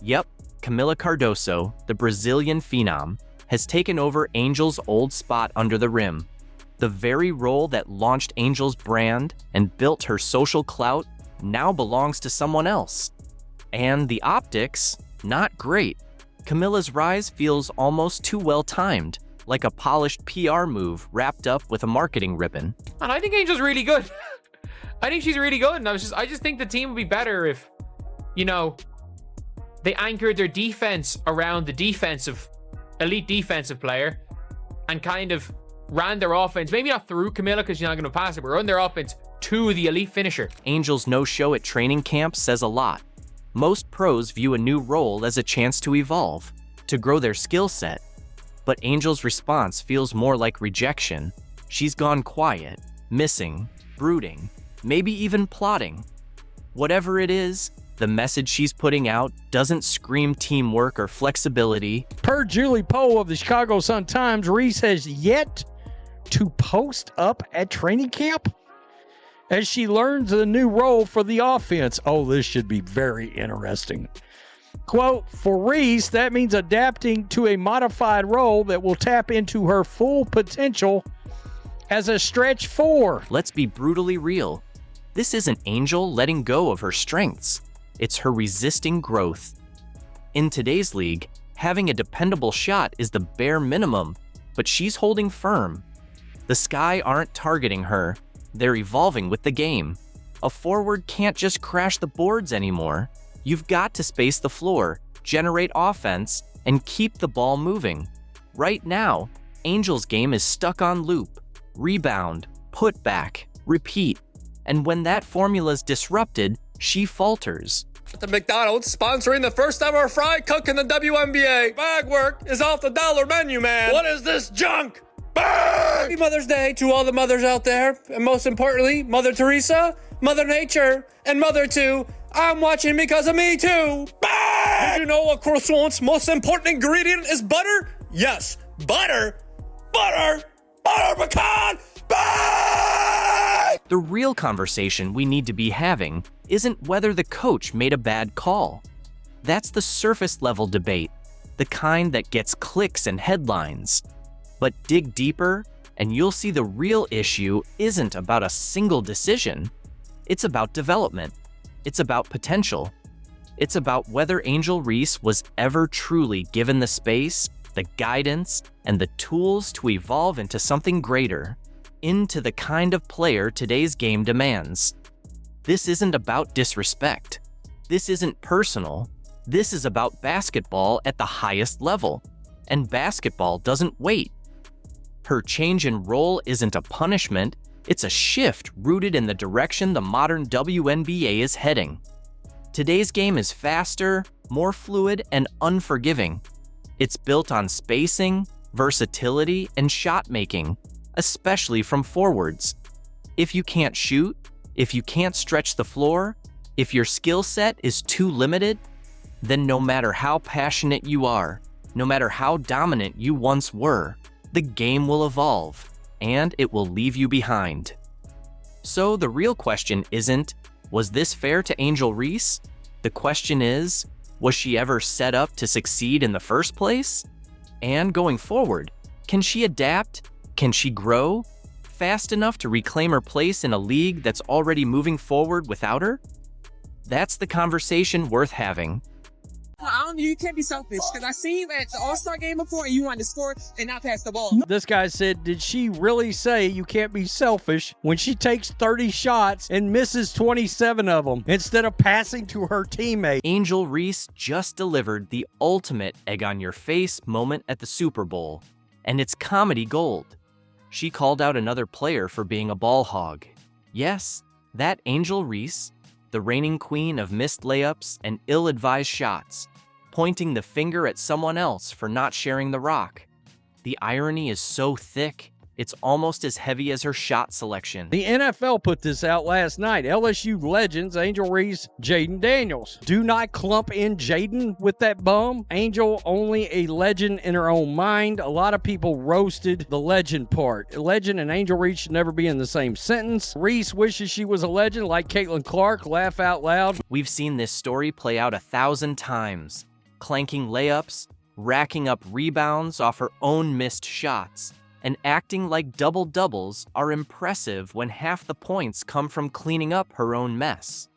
B: Yep, Camila Cardoso, the Brazilian phenom, has taken over Angel's old spot under the rim. The very role that launched Angel's brand and built her social clout now belongs to someone else. And the optics, not great. Camila's rise feels almost too well timed, like a polished PR move wrapped up with a marketing ribbon.
I: And I think Angel's really good. I think she's really good. And I just think the team would be better if, they anchored their defense around the defensive elite defensive player and kind of ran their offense, maybe not through Camilla because she's not going to pass it, but run their offense to the elite finisher.
B: Angel's no-show at training camp says a lot. Most pros view a new role as a chance to evolve, to grow their skill set. But Angel's response feels more like rejection. She's gone quiet, missing, brooding, maybe even plotting. Whatever it is, the message she's putting out doesn't scream teamwork or flexibility.
A: Per Julie Poe of the Chicago Sun-Times, Reese has yet to post up at training camp as she learns a new role for the offense. Oh, this should be very interesting. Quote, for Reese, that means adapting to a modified role that will tap into her full potential as a stretch four.
B: Let's be brutally real. This isn't Angel letting go of her strengths. It's her resisting growth. In today's league, having a dependable shot is the bare minimum, but she's holding firm. The Sky aren't targeting her. They're evolving with the game. A forward can't just crash the boards anymore. You've got to space the floor, generate offense, and keep the ball moving. Right now, Angel's game is stuck on loop. Rebound, put back, repeat. And when that formula's disrupted, she falters.
C: At the McDonald's, sponsoring the first ever fry cook in the WNBA. Bag work is off the dollar menu, man. What is this junk? Bag! Happy Mother's Day to all the mothers out there. And most importantly, Mother Teresa, Mother Nature, and Mother too. I'm watching because of me too. Bag! Did you know a croissant's most important ingredient is butter? Yes, butter. Butter. Butter pecan. Bag!
B: The real conversation we need to be having isn't whether the coach made a bad call. That's the surface level debate, the kind that gets clicks and headlines. But dig deeper, and you'll see the real issue isn't about a single decision. It's about development. It's about potential. It's about whether Angel Reese was ever truly given the space, the guidance, and the tools to evolve into something greater, into the kind of player today's game demands. This isn't about disrespect. This isn't personal. This is about basketball at the highest level, and basketball doesn't wait. Her change in role isn't a punishment, it's a shift rooted in the direction the modern WNBA is heading. Today's game is faster, more fluid, and unforgiving. It's built on spacing, versatility, and shot making, especially from forwards. If you can't shoot, if you can't stretch the floor, if your skill set is too limited, then no matter how passionate you are, no matter how dominant you once were, the game will evolve, and it will leave you behind. So the real question isn't, was this fair to Angel Reese? The question is, was she ever set up to succeed in the first place? And going forward, can she adapt? Can she grow fast enough to reclaim her place in a league that's already moving forward without her? That's the conversation worth having.
Q: You can't be selfish, because I seen you at the All-Star game before and you wanted to score and not pass the ball.
A: This guy said, did she really say you can't be selfish when she takes 30 shots and misses 27 of them instead of passing to her teammate?
B: Angel Reese just delivered the ultimate egg-on-your-face moment at the Super Bowl, and it's comedy gold. She called out another player for being a ball hog. Yes, that Angel Reese, the reigning queen of missed layups and ill-advised shots, pointing the finger at someone else for not sharing the rock. The irony is so thick, it's almost as heavy as her shot selection.
A: The NFL put this out last night. LSU legends Angel Reese, Jaden Daniels. Do not clump in Jaden with that bum. Angel only a legend in her own mind. A lot of people roasted the legend part. Legend and Angel Reese should never be in the same sentence. Reese wishes she was a legend like Caitlin Clark. Laugh out loud.
B: We've seen this story play out 1,000 times. Clanking layups, racking up rebounds off her own missed shots, and acting like double-doubles are impressive when half the points come from cleaning up her own mess.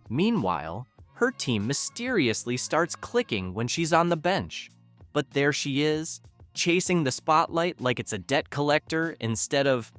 B: Meanwhile, her team mysteriously starts clicking when she's on the bench. But there she is, chasing the spotlight like it's a debt collector instead of,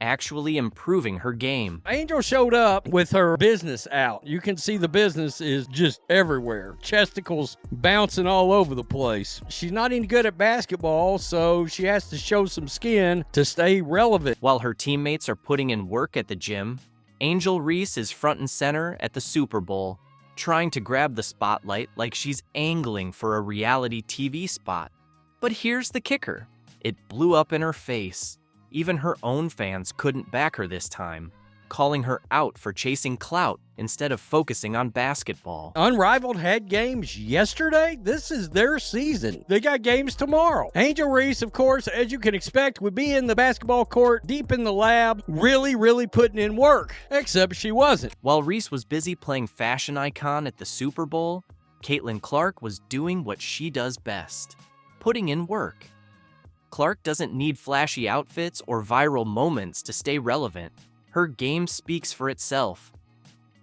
B: actually improving her game.
A: Angel showed up with her business out. You can see the business is just everywhere. Chesticles bouncing all over the place. She's not any good at basketball, so she has to show some skin to stay relevant.
B: While her teammates are putting in work at the gym, Angel Reese is front and center at the Super Bowl, trying to grab the spotlight like she's angling for a reality TV spot. But here's the kicker. It blew up in her face. Even her own fans couldn't back her this time, calling her out for chasing clout instead of focusing on basketball.
A: Unrivaled had games yesterday. This is their season. They got games tomorrow. Angel Reese, of course, as you can expect, would be in the basketball court, deep in the lab, really putting in work. Except she wasn't.
B: While Reese was busy playing fashion icon at the Super Bowl, Caitlin Clark was doing what she does best, putting in work. Clark doesn't need flashy outfits or viral moments to stay relevant. Her game speaks for itself.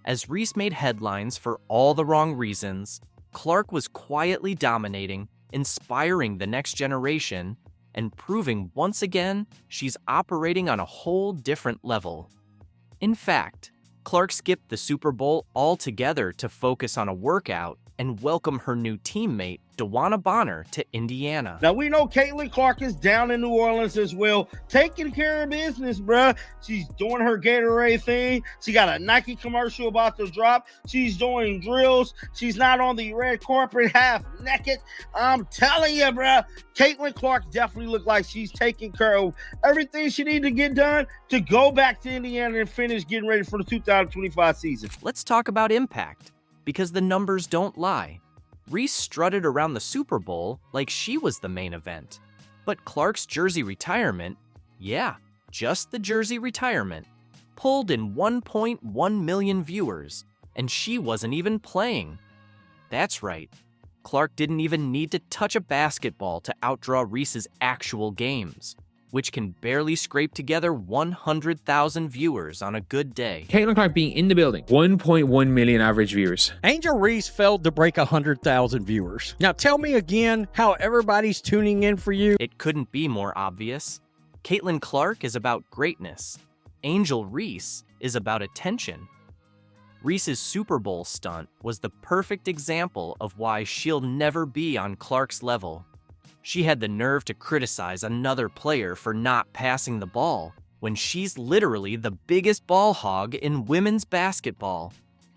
B: As Reese made headlines for all the wrong reasons, Clark was quietly dominating, inspiring the next generation, and proving once again she's operating on a whole different level. In fact, Clark skipped the Super Bowl altogether to focus on a workout and welcome her new teammate, DeWanna Bonner, to Indiana.
R: Now, we know Caitlin Clark is down in New Orleans as well, taking care of business, bruh. She's doing her Gatorade thing. She got a Nike commercial about to drop. She's doing drills. She's not on the red carpet half naked. I'm telling you, bruh, Caitlin Clark definitely looked like she's taking care of everything she needed to get done to go back to Indiana and finish getting ready for the 2025 season.
B: Let's talk about impact, because the numbers don't lie. Reese strutted around the Super Bowl like she was the main event. But Clark's jersey retirement, yeah, just the jersey retirement, pulled in 1.1 million viewers, and she wasn't even playing. That's right, Clark didn't even need to touch a basketball to outdraw Reese's actual games, which can barely scrape together 100,000 viewers on a good day.
S: Caitlin Clark being in the building, 1.1 million average viewers.
A: Angel Reese failed to break 100,000 viewers. Now tell me again how everybody's tuning in for you.
B: It couldn't be more obvious. Caitlin Clark is about greatness. Angel Reese is about attention. Reese's Super Bowl stunt was the perfect example of why she'll never be on Clark's level. She had the nerve to criticize another player for not passing the ball when she's literally the biggest ball hog in women's basketball.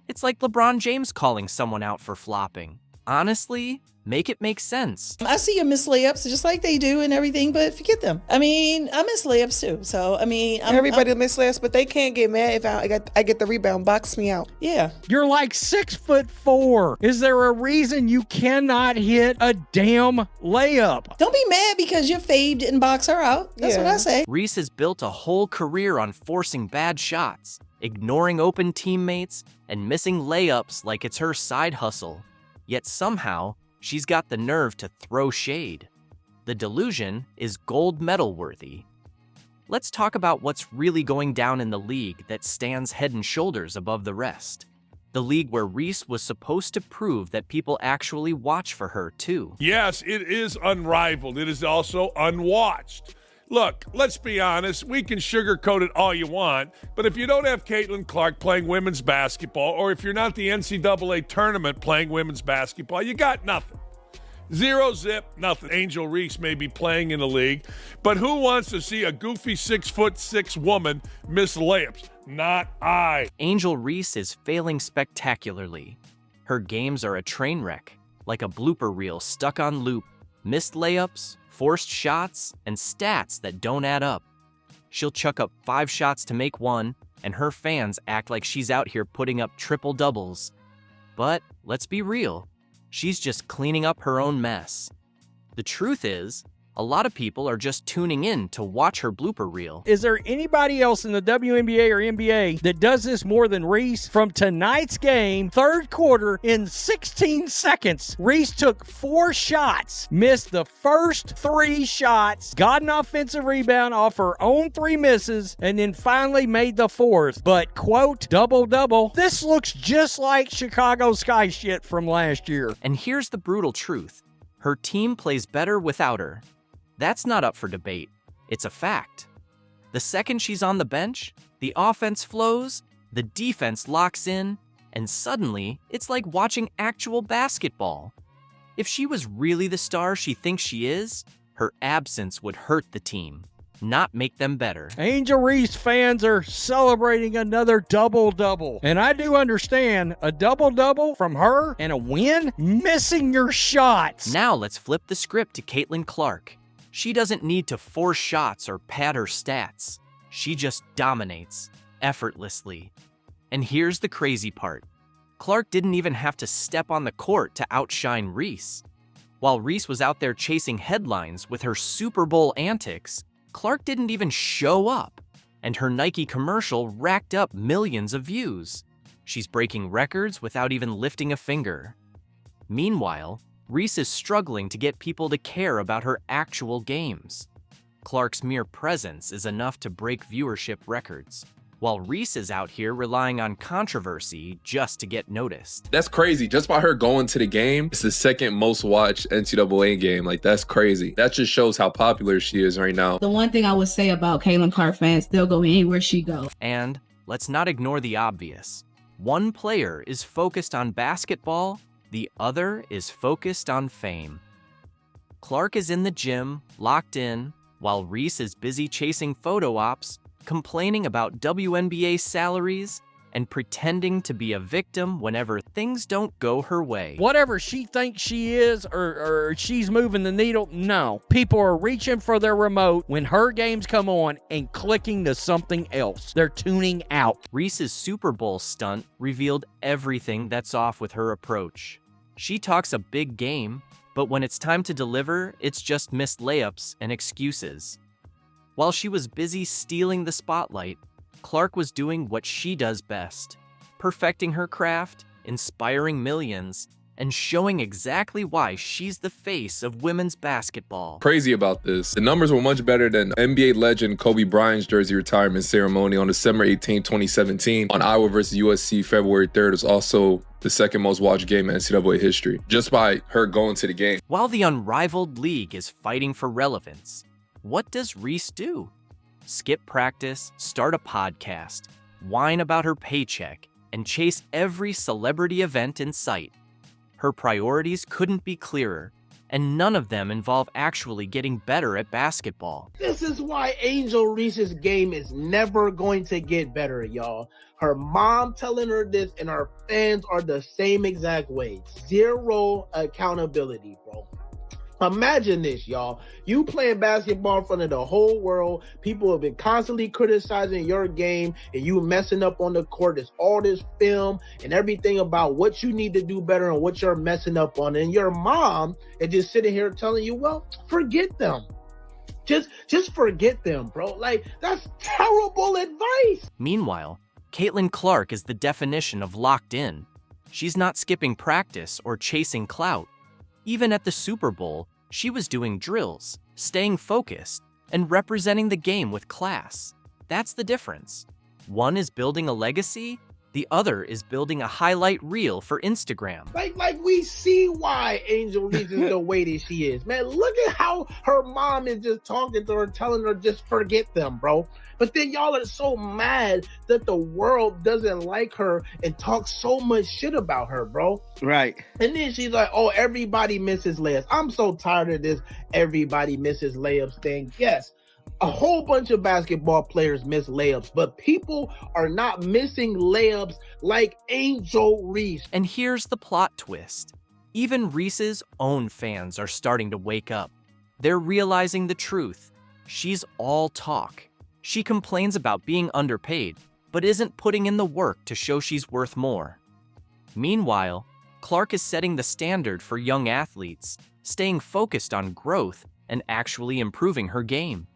B: It's like LeBron James calling someone out for flopping. Honestly, make it make sense.
T: I see you miss layups just like they do and everything, but forget them. I mean, I miss layups too. So, I mean,
E: everybody miss layups, but they can't get mad if I get the rebound, box me out.
T: Yeah.
A: You're like 6'4". Is there a reason you cannot hit a damn layup?
T: Don't be mad because your fave didn't box her out. That's what I say.
B: Reese has built a whole career on forcing bad shots, ignoring open teammates, and missing layups like it's her side hustle. Yet somehow, she's got the nerve to throw shade. The delusion is gold medal worthy. Let's talk about what's really going down in the league that stands head and shoulders above the rest. The league where Reese was supposed to prove that people actually watch for her too.
P: Yes, it is unrivaled. It is also unwatched. Look, let's be honest, we can sugarcoat it all you want, but if you don't have Caitlin Clark playing women's basketball, or if you're not the NCAA tournament playing women's basketball, you got nothing. Zero zip, nothing. Angel Reese may be playing in the league, but who wants to see a goofy 6'6" woman miss layups? Not I.
B: Angel Reese is failing spectacularly. Her games are a train wreck, like a blooper reel stuck on loop. Missed layups, forced shots, and stats that don't add up. She'll chuck up 5 shots to make one, and her fans act like she's out here putting up triple doubles. But let's be real, she's just cleaning up her own mess. The truth is, a lot of people are just tuning in to watch her blooper reel.
A: Is there anybody else in the WNBA or NBA that does this more than Reese? From tonight's game, third quarter, in 16 seconds, Reese took 4 shots, missed the first 3 shots, got an offensive rebound off her own 3 misses, and then finally made the 4th. But, quote, double-double, this looks just like Chicago Sky shit from last year.
B: And here's the brutal truth. Her team plays better without her. That's not up for debate. It's a fact. The second she's on the bench, the offense flows, the defense locks in, and suddenly it's like watching actual basketball. If she was really the star she thinks she is, her absence would hurt the team, not make them better.
A: Angel Reese fans are celebrating another double-double. And I do understand a double-double from her and a win, missing your shots.
B: Now let's flip the script to Caitlin Clark. She doesn't need to force shots or pad her stats. She just dominates, effortlessly. And here's the crazy part. Clark didn't even have to step on the court to outshine Reese. While Reese was out there chasing headlines with her Super Bowl antics, Clark didn't even show up, and her Nike commercial racked up millions of views. She's breaking records without even lifting a finger. Meanwhile, Reese is struggling to get people to care about her actual games. Clark's mere presence is enough to break viewership records, while Reese is out here relying on controversy just to get noticed.
U: That's crazy. Just by her going to the game, it's the second most watched NCAA game. Like, that's crazy. That just shows how popular she is right now.
V: The one thing I would say about Caitlin Clark fans, they'll go anywhere she goes.
B: And let's not ignore the obvious. One player is focused on basketball, the other is focused on fame. Clark is in the gym, locked in, while Reese is busy chasing photo ops, complaining about WNBA salaries, and pretending to be a victim whenever things don't go her way.
A: Whatever she thinks she is or she's moving the needle, no. People are reaching for their remote when her games come on and clicking to something else. They're tuning out.
B: Reese's Super Bowl stunt revealed everything that's off with her approach. She talks a big game, but when it's time to deliver, it's just missed layups and excuses. While she was busy stealing the spotlight, Clark was doing what she does best, perfecting her craft, inspiring millions, and showing exactly why she's the face of women's basketball.
U: Crazy about this. The numbers were much better than NBA legend Kobe Bryant's jersey retirement ceremony on December 18, 2017 on Iowa versus USC February 3rd. It was also the second most watched game in NCAA history, just by her going to the game.
B: While the unrivaled league is fighting for relevance, what does Reese do? Skip practice, start a podcast, whine about her paycheck, and chase every celebrity event in sight. Her priorities couldn't be clearer, and none of them involve actually getting better at basketball.
R: This is why Angel Reese's game is never going to get better, y'all. Her mom telling her this, and her fans are the same exact way. Zero accountability, bro. Imagine this, y'all. You playing basketball in front of the whole world. People have been constantly criticizing your game, and you messing up on the court. There's all this film and everything about what you need to do better and what you're messing up on. And your mom is just sitting here telling you, well, forget them. Just forget them, bro. Like, that's terrible advice.
B: Meanwhile, Caitlin Clark is the definition of locked in. She's not skipping practice or chasing clout. Even at the Super Bowl, she was doing drills, staying focused, and representing the game with class. That's the difference. One is building a legacy, the other is building a highlight reel for Instagram.
R: Like we see why Angel Reese is the way that she is. Man, look at how her mom is just talking to her, telling her just forget them, bro. But then y'all are so mad that the world doesn't like her and talk so much shit about her, bro. Right. And then she's like, oh, everybody misses layups. I'm so tired of this everybody misses layups thing. Yes, a whole bunch of basketball players miss layups, but people are not missing layups like Angel Reese.
B: And here's the plot twist. Even Reese's own fans are starting to wake up. They're realizing the truth. She's all talk. She complains about being underpaid, but isn't putting in the work to show she's worth more. Meanwhile, Clark is setting the standard for young athletes, staying focused on growth and actually improving her game.